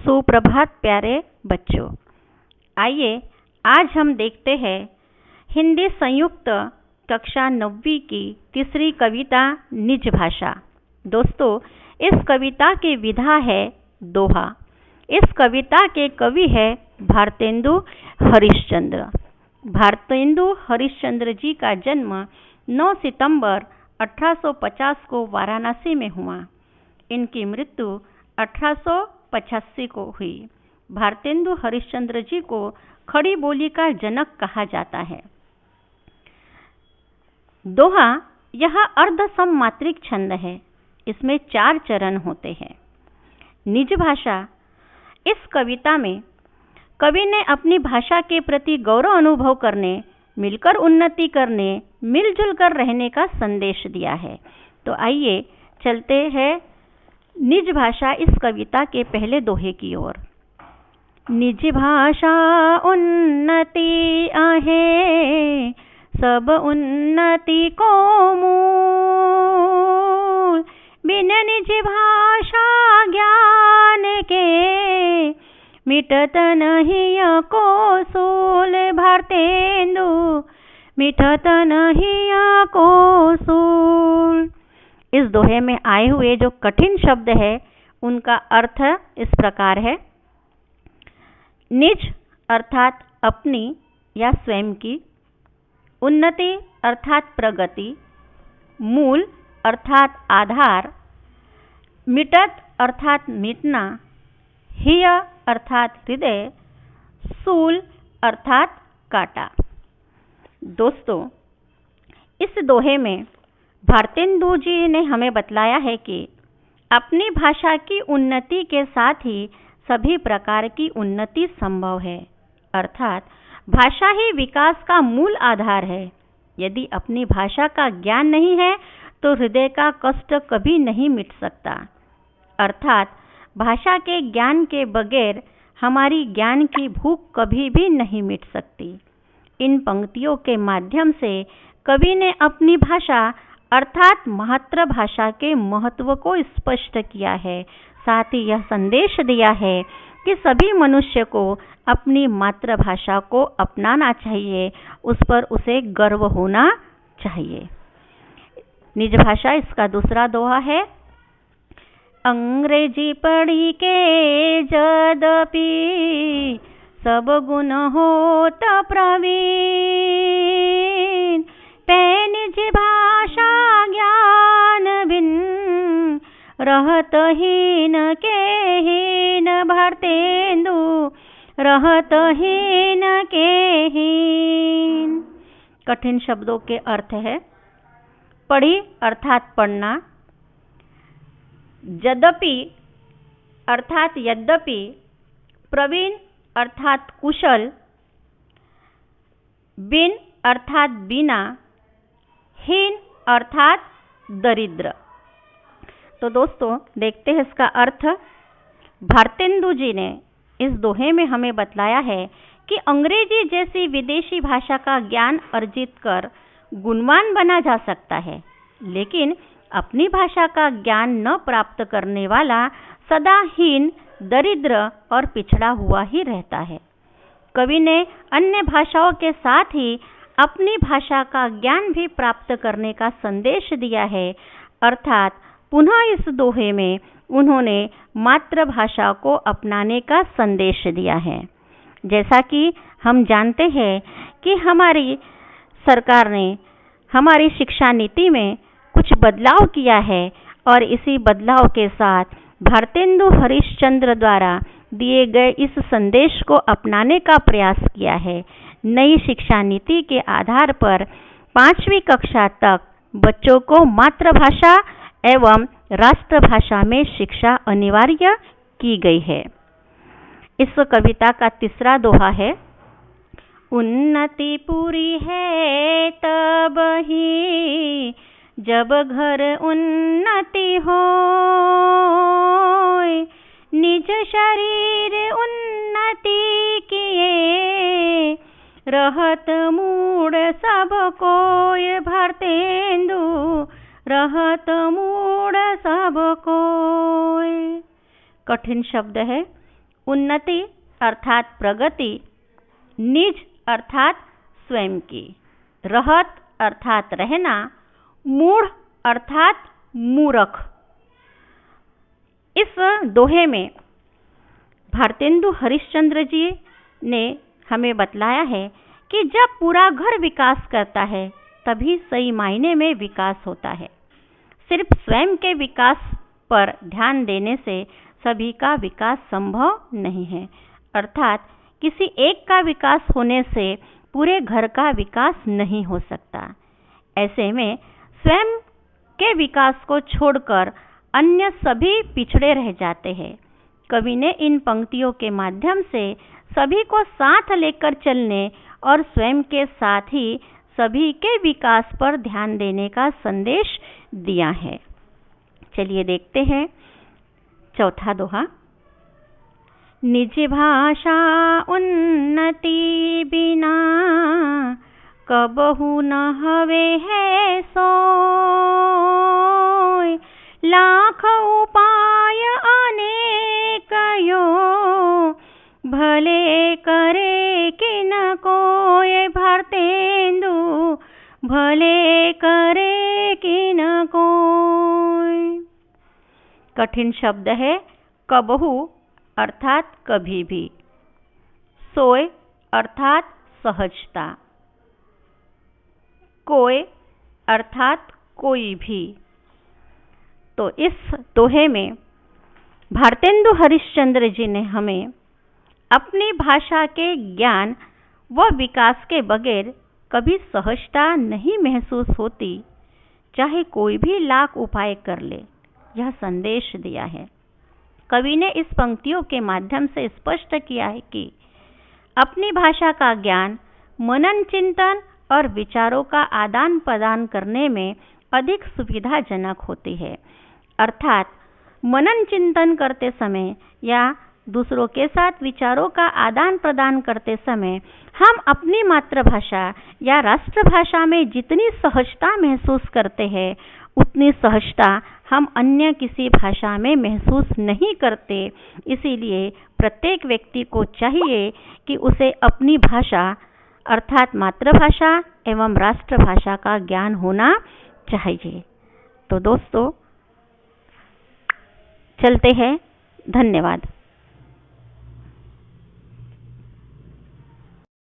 सुप्रभात प्यारे बच्चों। आइए आज हम देखते हैं हिंदी संयुक्त कक्षा 9वीं की तीसरी कविता निज भाषा। दोस्तों, इस कविता की विधा है दोहा। इस कविता के कवि है भारतेंदु हरिश्चंद्र। भारतेंदु हरिश्चंद्र जी का जन्म 9 सितंबर 1850 को वाराणसी में हुआ। इनकी मृत्यु 1885 को हुई। भारतेंदु हरिश्चंद्र जी को खड़ी बोली का जनक कहा जाता है। दोहा यह अर्ध सममात्रिक छंद है। इसमें 4 चरण होते हैं। निज भाषा, इस कविता में कवि ने अपनी भाषा के प्रति गौरव अनुभव करने, मिलकर उन्नति करने, मिलजुल कर रहने का संदेश दिया है। तो आइए चलते हैं निज भाषा इस कविता के पहले दोहे की ओर। निज भाषा उन्नति आहे, सब उन्नति को मूल। बिन निज भाषा ज्ञान के, मिटत नहीं को सूल। भारतेंदु मिटत नहीं को सूल। इस दोहे में आए हुए जो कठिन शब्द है उनका अर्थ इस प्रकार है। निज अर्थात अपनी या स्वयं की, उन्नति अर्थात प्रगति, मूल अर्थात आधार, मिटत अर्थात मिटना, हिय अर्थात हृदय, सूल अर्थात काटा। दोस्तों, इस दोहे में भारतेंदु जी ने हमें बतलाया है कि अपनी भाषा की उन्नति के साथ ही सभी प्रकार की उन्नति संभव है। अर्थात भाषा ही विकास का मूल आधार है। यदि अपनी भाषा का ज्ञान नहीं है तो हृदय का कष्ट कभी नहीं मिट सकता। अर्थात भाषा के ज्ञान के बगैर हमारी ज्ञान की भूख कभी भी नहीं मिट सकती। इन पंक्तियों के माध्यम से कवि ने अपनी भाषा अर्थात मातृभाषा के महत्व को स्पष्ट किया है। साथ ही यह संदेश दिया है कि सभी मनुष्य को अपनी मातृभाषा को अपनाना चाहिए, उस पर उसे गर्व होना चाहिए। निज भाषा इसका दूसरा दोहा है। अंग्रेजी पढ़ी के यद्यपि, सब गुण होत प्रवीण। निज भाषा ज्ञान बिन, रहत हीन के हीन। भारतेंदु रहत हीन के हीन। कठिन शब्दों के अर्थ है। पढ़ी अर्थात पढ़ना, यद्यपि अर्थात यद्यपि, प्रवीण अर्थात कुशल, बिन अर्थात बिना, हीन अर्थात दरिद्र। तो दोस्तों, देखते हैं इसका अर्थ। भारतेंदु जी ने इस दोहे में हमें बतलाया है कि अंग्रेजी जैसी विदेशी भाषा का ज्ञान अर्जित कर गुणवान बना जा सकता है, लेकिन अपनी भाषा का ज्ञान न प्राप्त करने वाला सदा हीन, दरिद्र और पिछड़ा हुआ ही रहता है। कवि ने अन्य भाषाओं के साथ ही अपनी भाषा का ज्ञान भी प्राप्त करने का संदेश दिया है। अर्थात पुनः इस दोहे में उन्होंने मातृभाषा को अपनाने का संदेश दिया है। जैसा कि हम जानते हैं कि हमारी सरकार ने हमारी शिक्षा नीति में कुछ बदलाव किया है और इसी बदलाव के साथ भारतेंदु हरिश्चंद्र द्वारा दिए गए इस संदेश को अपनाने का प्रयास किया है। नई शिक्षा नीति के आधार पर 5वीं कक्षा तक बच्चों को मातृभाषा एवं राष्ट्रभाषा में शिक्षा अनिवार्य की गई है। इस कविता का तीसरा दोहा है। उन्नति पूरी है तब ही, जब घर उन्नति हो। निज शरीर उन्नति किए, रहत मूड सब कोय। भारतेंदु रहत मूड सब कोय। कठिन शब्द है। उन्नति अर्थात प्रगति, निज अर्थात स्वयं की, रहत अर्थात रहना, मूढ़ अर्थात मूर्ख। इस दोहे में भारतेंदु हरिश्चंद्र जी ने हमें बतलाया है कि जब पूरा घर विकास करता है तभी सही मायने में विकास होता है। सिर्फ स्वयं के विकास पर ध्यान देने से सभी का विकास संभव नहीं है, अर्थात किसी एक का विकास होने से पूरे घर का विकास नहीं हो सकता। ऐसे में स्वयं के विकास को छोड़कर अन्य सभी पिछड़े रह जाते हैं। कवि ने इन पंक्तियों के माध्यम से सभी को साथ लेकर चलने और स्वयं के साथ ही सभी के विकास पर ध्यान देने का संदेश दिया है। चलिए देखते हैं चौथा दोहा। निज भाषा उन्नति बिना कबहु न हवे है सोय, लाख उपाय अनेक यो भले करे कि न कोय। भारतेंदु भले करे कि न कोय। कठिन शब्द है कबहु अर्थात कभी भी, सोय अर्थात सहजता, कोय अर्थात कोई भी। तो इस दोहे में भारतेंदु हरिश्चंद्र जी ने हमें अपनी भाषा के ज्ञान व विकास के बगैर कभी सहजता नहीं महसूस होती, चाहे कोई भी लाख उपाय कर ले, यह संदेश दिया है। कवि ने इस पंक्तियों के माध्यम से स्पष्ट किया है कि अपनी भाषा का ज्ञान मनन चिंतन और विचारों का आदान प्रदान करने में अधिक सुविधाजनक होती है, अर्थात मनन चिंतन करते समय या दूसरों के साथ विचारों का आदान प्रदान करते समय हम अपनी मातृभाषा या राष्ट्रभाषा में जितनी सहजता महसूस करते हैं उतनी सहजता हम अन्य किसी भाषा में महसूस नहीं करते। इसीलिए प्रत्येक व्यक्ति को चाहिए कि उसे अपनी भाषा अर्थात मातृभाषा एवं राष्ट्रभाषा का ज्ञान होना चाहिए। तो दोस्तों चलते हैं, धन्यवाद।